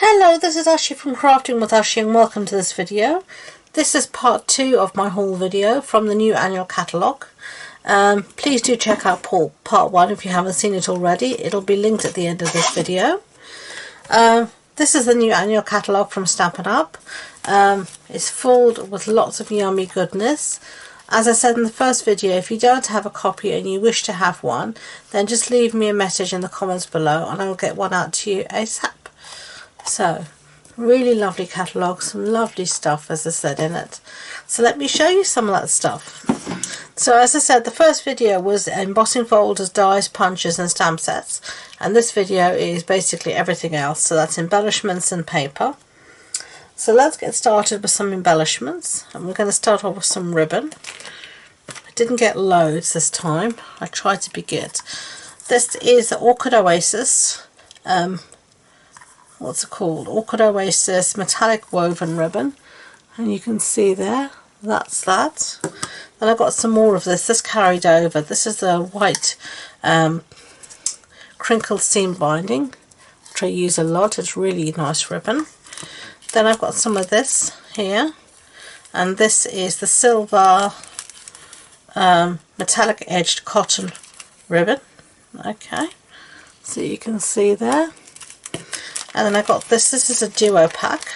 Hello, this is Ashee from Crafting with Ashee and welcome to this video. This is part 2 of my haul video from the new annual catalogue. Please do check out part 1 if you haven't seen it already. It'll be linked at the end of this video. This is the new annual catalogue from Stampin' Up. It's filled with lots of yummy goodness. As I said in the first video, if you don't have a copy and you wish to have one, then just leave me a message in the comments below and I'll get one out to you ASAP. So, really lovely catalogue, some lovely stuff as I said in it. So let me show you some of that stuff. So as I said, the first video was embossing folders, dies, punches and stamp sets. And this video is basically everything else. So that's embellishments and paper. So let's get started with some embellishments. And we're going to start off with some ribbon. I didn't get loads this time. I tried to be good. This is the Orchid Oasis. What's it called? Orchid Oasis metallic woven ribbon. And you can see there, that's that. Then I've got some more of this. This carried over. This is the white crinkled seam binding, which I use a lot. It's really nice ribbon. Then I've got some of this here, and this is the silver metallic edged cotton ribbon. Okay, so you can see there. And then I got this. This is a duo pack,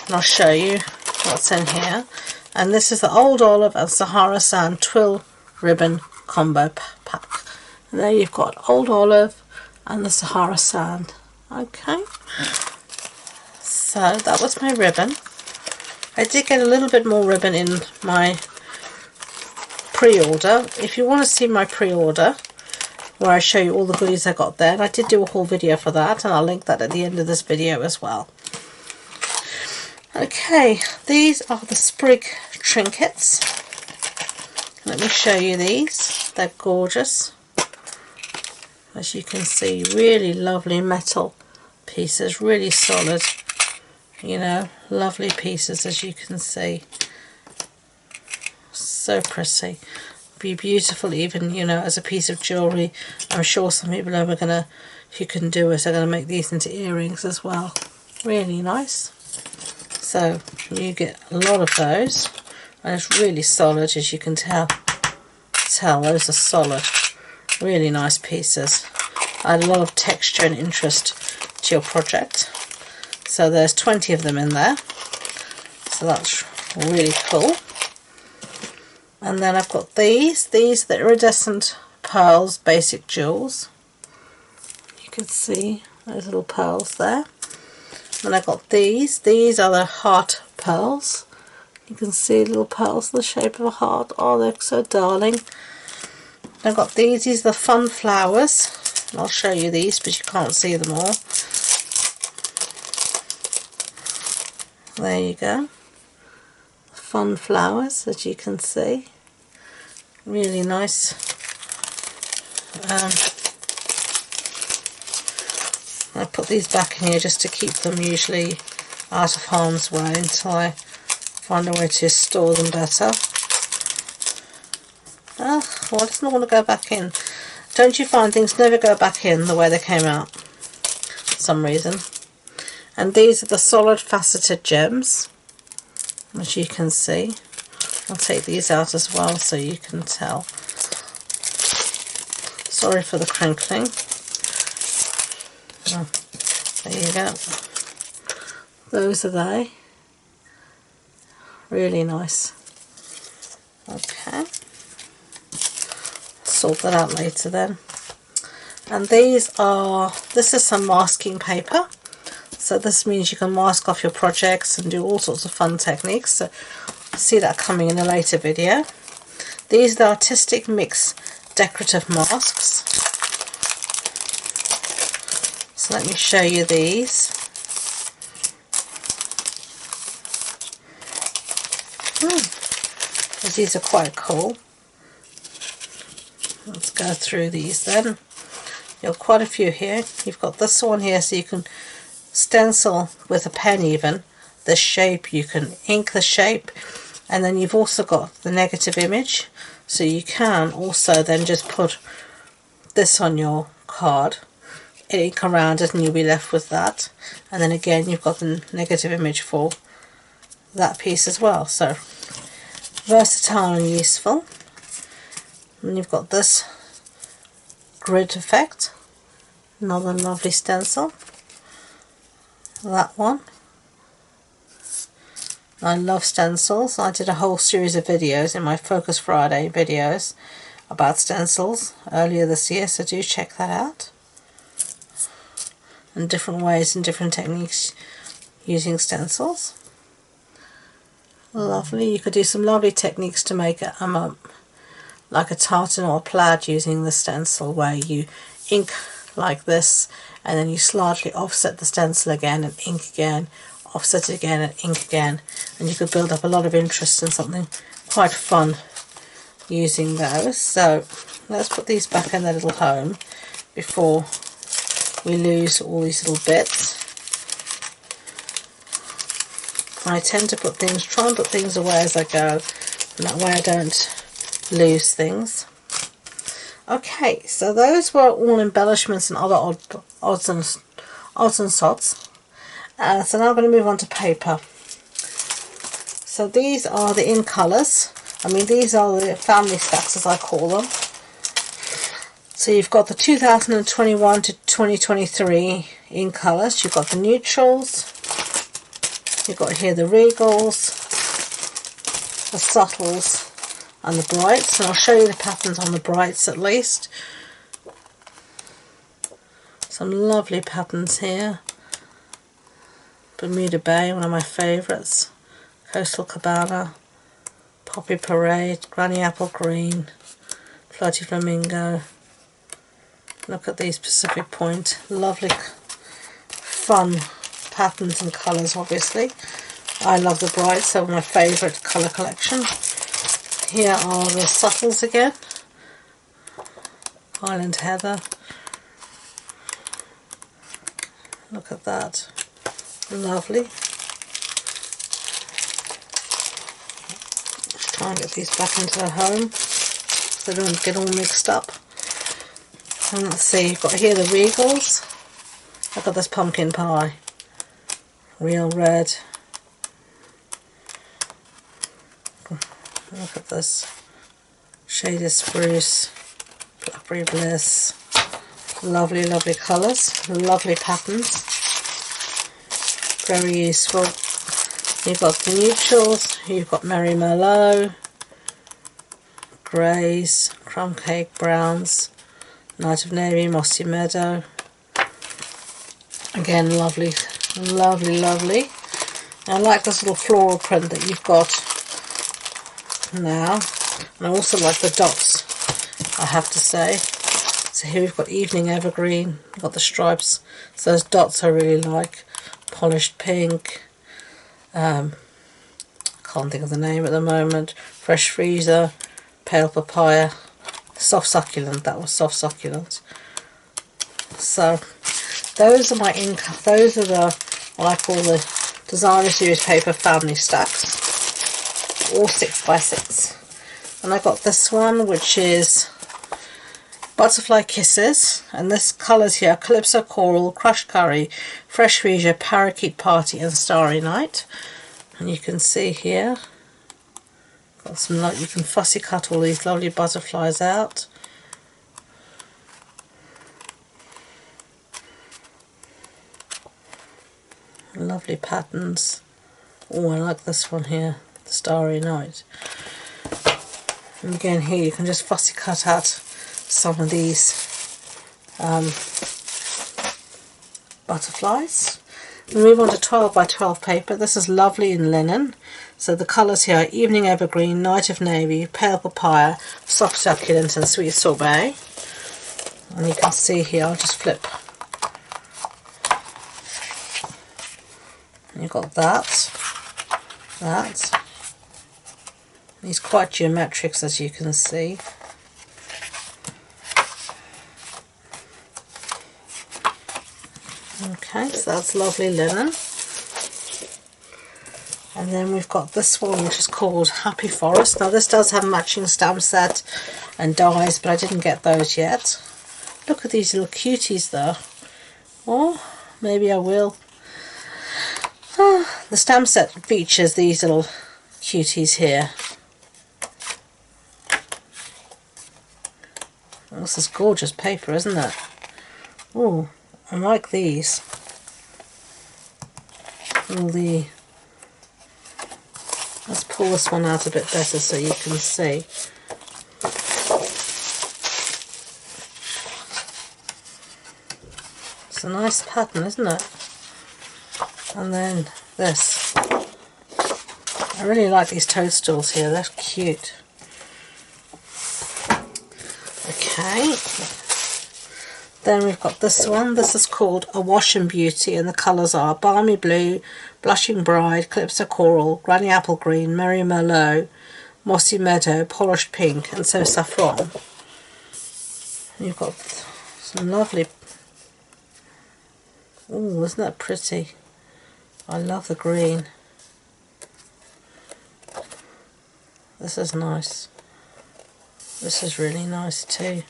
and I'll show you what's in here. And this is the Old Olive and Sahara Sand Twill Ribbon Combo Pack. And there you've got Old Olive and the Sahara Sand. Okay. So that was my ribbon. I did get a little bit more ribbon in my pre-order. If you want to see my pre-order, where I show you all the goodies I got there, and I did do a whole video for that, and I'll link that at the end of this video as well. Okay, these are the sprig trinkets. Let me show you these. They're gorgeous. As you can see, really lovely metal pieces, really solid, you know, lovely pieces as you can see. So pretty. Be beautiful even, you know, as a piece of jewellery. I'm sure some people are going to, if you can do it, are going to make these into earrings as well. Really nice. So you get a lot of those, and it's really solid, as you can tell. Those are solid, really nice pieces. Add a lot of texture and interest to your project. So there's 20 of them in there, so that's really cool. And then I've got these the iridescent pearls basic jewels. You can see those little pearls there. And I got these are the heart pearls. You can see little pearls in the shape of a heart. Oh, they're so darling. I've got these are the fun flowers. And I'll show you these, but you can't see them all. There you go. Fun flowers, as you can see. Really nice. I put these back in here just to keep them usually out of harm's way until I find a way to store them better. Oh, well, I just don't want to go back in. Don't you find things never go back in the way they came out for some reason? And these are the solid faceted gems, as you can see. I'll take these out as well so you can tell. Sorry for the crinkling. Oh, there you go. Those are they. Really nice. Okay. Sort that out later then. And this is some masking paper. So this means you can mask off your projects and do all sorts of fun techniques. So see that coming in a later video. These are the Artistic Mix decorative masks. So let me show you these. These are quite cool. Let's go through these then. You've got quite a few here. You've got this one here, so you can stencil with a pen even the shape. You can ink the shape, and then you've also got the negative image, so you can also then just put this on your card ink around it and you'll be left with that. And then again you've got the negative image for that piece as well. So versatile and useful. And you've got this grid effect, another lovely stencil. That one. I love stencils. I did a whole series of videos in my Focus Friday videos about stencils earlier this year, so do check that out. And different ways and different techniques using stencils. Lovely. You could do some lovely techniques to make it like a tartan or a plaid using the stencil, where you ink like this and then you slightly offset the stencil again and ink again, offset it again and ink again, and you could build up a lot of interest in something quite fun using those. So let's put these back in their little home before we lose all these little bits. I tend to try and put things away as I go, and that way I don't lose things. Okay, so those were all embellishments and other odds and sods. So now I'm going to move on to paper. So these are the in colours. I mean, these are the family stacks as I call them. So you've got the 2021 to 2023 in colours. You've got the neutrals. You've got here the regals, the subtles and the brights. And I'll show you the patterns on the brights at least. Some lovely patterns here. Bermuda Bay, one of my favourites. Coastal Cabana, Poppy Parade, Granny Apple Green, Floaty Flamingo. Look at these Pacific Point. Lovely, fun patterns and colours, obviously. I love the brights, they're my favourite colour collection. Here are the subtles again. Highland Heather. Look at that. Lovely. Let's try and get these back into their home so they don't get all mixed up. And let's see, you've got here the regals. Look at this pumpkin pie. Real red. Look at this. Shaded spruce. Blackberry bliss. Lovely, lovely colours. Lovely patterns. Very useful. You've got the neutrals. You've got Merry Merlot. Greys. Crumb cake browns. Night of Navy. Mossy Meadow. Again, lovely. Lovely, lovely. I like this little floral print that you've got now, and I also like the dots, I have to say. So here we've got Evening Evergreen, we've got the stripes, so those dots I really like. Polished Pink, can't think of the name at the moment. Fresh Freezer, Pale Papaya, Soft Succulent, that was Soft Succulent. So those are my those are the what I call the Designer Series paper family stacks, all 6x6. And I got this one, which is Butterfly Kisses, and this colours here are Calypso Coral, Crushed Curry, Fresh Freesia, Parakeet Party and Starry Night. And you can see here, got some, you can fussy cut all these lovely butterflies out. Lovely patterns. Oh, I like this one here, the Starry Night. And again here you can just fussy cut out some of these butterflies. We move on to 12 by 12 paper. This is lovely in linen. So the colours here are Evening Evergreen, Night of Navy, Pale Papaya, Soft Succulent and Sweet Sorbet. And you can see here, I'll just flip. You've got that. These quite geometric, as you can see. Okay, so that's lovely linen. And then we've got this one, which is called Happy Forest. Now this does have a matching stamp set and dies, but I didn't get those yet. Look at these little cuties though. or maybe I will. The stamp set features these little cuties here. Oh, this is gorgeous paper, isn't it? Oh, I like these. Let's pull this one out a bit better so you can see. It's a nice pattern, isn't it? And then this. I really like these toadstools here, they're cute. Okay. Then we've got this one. This is called A Wash and Beauty, and the colours are Balmy Blue, Blushing Bride, Calypso Coral, Granny Apple Green, Merry Merlot, Mossy Meadow, Polished Pink, and So Saffron. And you've got some lovely... Oh, isn't that pretty? I love the green. This is nice. This is really nice too.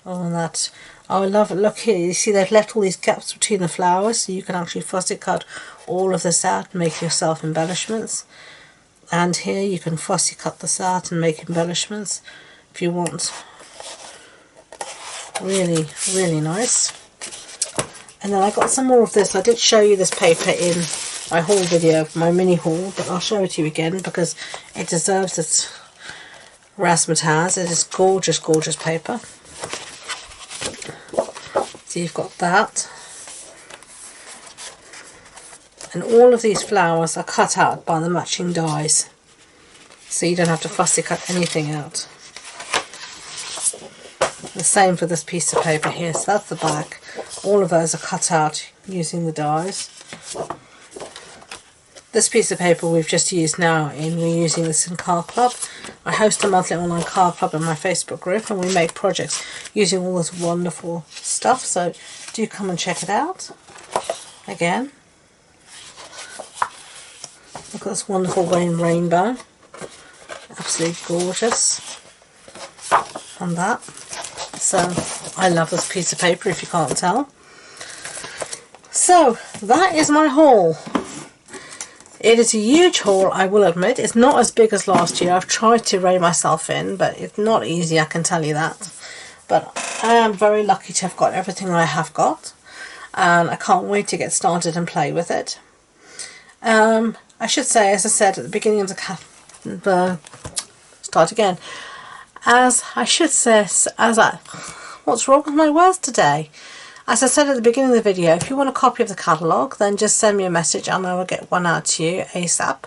Oh, and that. Oh, I love it. Look here. You see they've left all these gaps between the flowers, so you can actually fussy cut all of this out and make yourself embellishments. And here you can fussy cut this out and make embellishments if you want. Really, really nice. And then I got some more of this. I did show you this paper in my haul video, my mini haul, but I'll show it to you again because it deserves its razzmatazz. It is gorgeous, gorgeous paper. So you've got that. And all of these flowers are cut out by the matching dies. So you don't have to fussy cut anything out. The same for this piece of paper here. So that's the back. All of those are cut out using the dies. This piece of paper we've just used now, and we're using this in Card Club. I host a monthly online card club in my Facebook group, and we make projects using all this wonderful stuff, so do come and check it out. Again, look at this wonderful rainbow, absolutely gorgeous. And that, so I love this piece of paper if you can't tell. So that is my haul. It is a huge haul, I will admit. It's not as big as last year. I've tried to rein myself in, but it's not easy, I can tell you that. But I am very lucky to have got everything I have got, and I can't wait to get started and play with it. I should say, as I said at the beginning of the start again. What's wrong with my words today? As I said at the beginning of the video, if you want a copy of the catalogue, then just send me a message and I will get one out to you ASAP.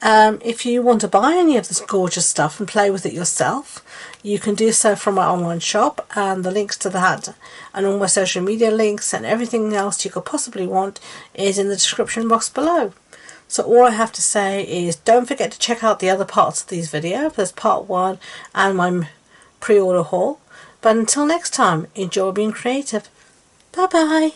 If you want to buy any of this gorgeous stuff and play with it yourself, you can do so from my online shop, and the links to that and all my social media links and everything else you could possibly want is in the description box below. So all I have to say is don't forget to check out the other parts of these videos. There's part 1 and my pre-order haul. But until next time, enjoy being creative. Bye bye.